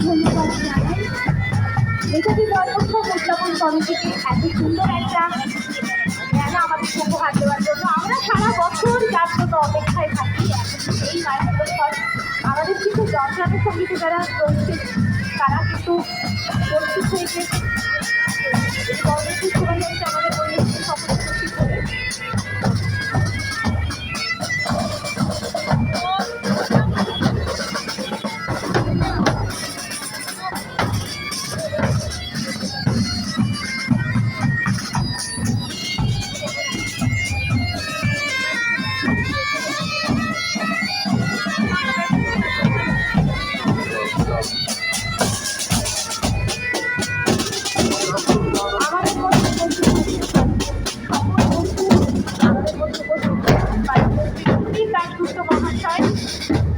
ধন্যবাদ জানাই নেতাজি জন্মোৎসব উদযাপন কমিটিকে এত সুন্দর একটা মেলা আমাদের উপহার দেওয়ার জন্য। আমরা সারা বছর যার জন্য অপেক্ষায় থাকি। এই মাইক্রোফোন আমাদের কিন্তু যন্ত্রাংশ সঙ্গীতে যারা রয়েছে তারা কিন্তু প্রস্তুত হয়েছে পরবর্তী সময় হচ্ছে আমাদের পরিবেশকে সকলে প্রস্তুত করে।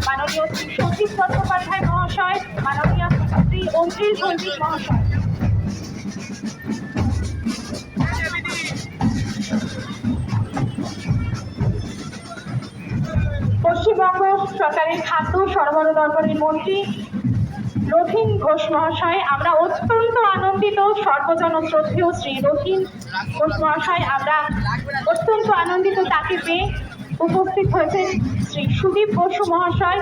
মাননীয় শ্রী সচিব চট্টোপাধ্যায় মহাশয়, মাননীয় শ্রী অঞ্জিল ভৌমিক মহাশয়, পশ্চিমবঙ্গ সরকারের খাদ্য সরবরাহ দপ্তরের মন্ত্রী রথীন ঘোষ মহাশয়, আমরা অত্যন্ত আনন্দিত। সর্বজন শ্রদ্ধেয় শ্রী রথীন ঘোষ মহাশয়, আমরা অত্যন্ত আনন্দিত তাকে পেয়ে। উপস্থিত হয়েছেন শ্রী সুদীপ বসু মহাশয়,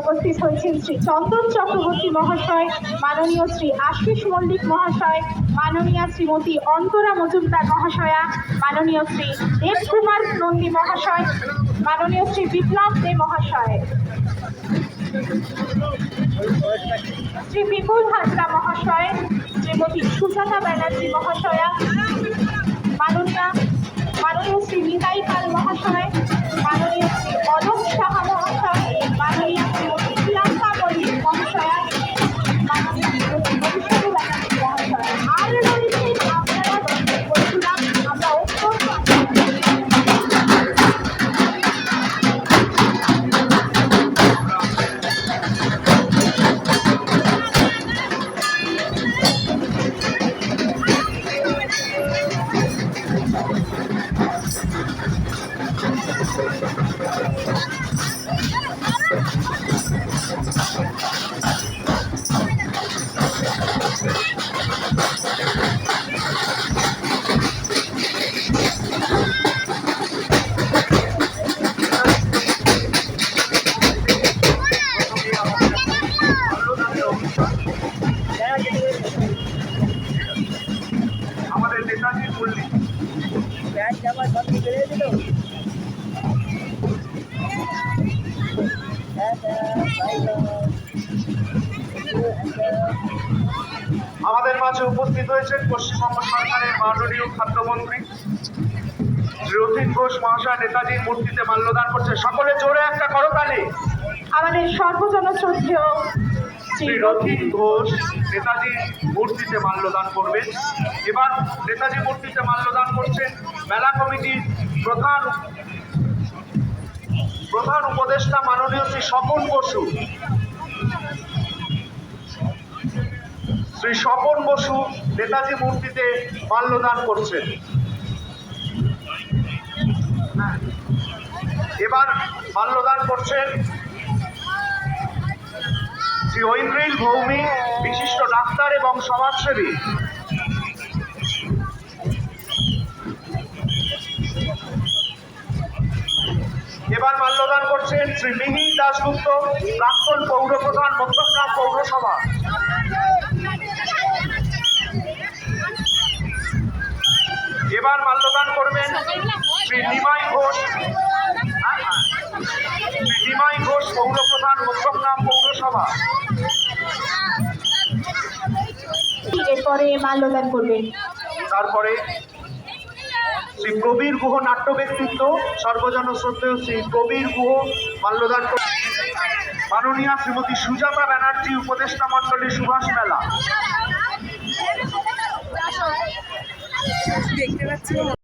উপস্থিত হয়েছেন শ্রী চন্দন চক্রবর্তী মহাশয়, মাননীয় শ্রী আশিস মল্লিক মহাশয়, মাননীয় শ্রীমতী অন্তরা মজুমদার মহাশয়া, মাননীয় শ্রী দেবকুমার নন্দী মহাশয়, মাননীয় শ্রী বিপ্লব দে মহাশয়, শ্রী বিপুল হাজরা মহাশয়, শ্রীমতী সুজাতা ব্যানার্জি মহাশয়া, মাননীয় শ্রী নিতাই পাল মহাশয়, মাননীয় শ্রী অলোক সাহা মহাশয়, মাননীয় শ্রীমতী প্রিয়াঙ্কা মল্লিক মহাশয়া, মাননীয় শ্রীমতী মধুসূদন ব্যানার্জি মহাশয়, আর রয়েছেন আপনারা বন্ধুরা। আমরা অত্যন্ত আমাদের নেতাজি বললি আমাদের মাঝে উপস্থিত হয়েছেন পশ্চিমবঙ্গ সরকারের মাননীয় খাদ্যমন্ত্রী রথীন ঘোষ মহাশয়। নেতাজির মূর্তিতে মাল্যদান করছে। সকলে জোরে একটা করতালি। আমাদের সর্বজন শ্রদ্ধেয় শ্রী রথীন ঘোষ নেতাজির মূর্তিতে মাল্যদান করবেন। এবার নেতাজি মূর্তিতে মাল্যদান করছেন মেলা কমিটির প্রধান উপদেষ্টা মাননীয় শ্রী স্বপন বসু। শ্রী স্বপন বসু নেতাজি মূর্তিতে মাল্যদান করছেন। এবার মাল্যদান করছেন শ্রী ঐন্দ্রিল ভৌমিক, বিশিষ্ট ডাক্তার এবং সমাজসেবী। এবার মাল্যদান করছেন শ্রী মিহির দাশগুপ্ত, প্রাক্তন পৌরপ্রধান, মধ্যমগ্রাম পৌরসভা। এবার মাল্যদান করবেন শ্রী নিমাই ঘোষ, পৌরপ্রধান, মধ্যমগ্রাম পৌরসভা। এরপরে মাল্যদান করবেন। তারপরে শ্রী প্রবীর গুহ, নাট্য ব্যক্তিত্ব, সর্বজন শ্রদ্ধেয় শ্রী প্রবীর গুহ মাল্যদান করবেন। মাননীয়া শ্রীমতী সুজাতা ব্যানার্জি, উপদেষ্টা মণ্ডলী, সুভাষ মেলা। দেখতে পাচ্ছি।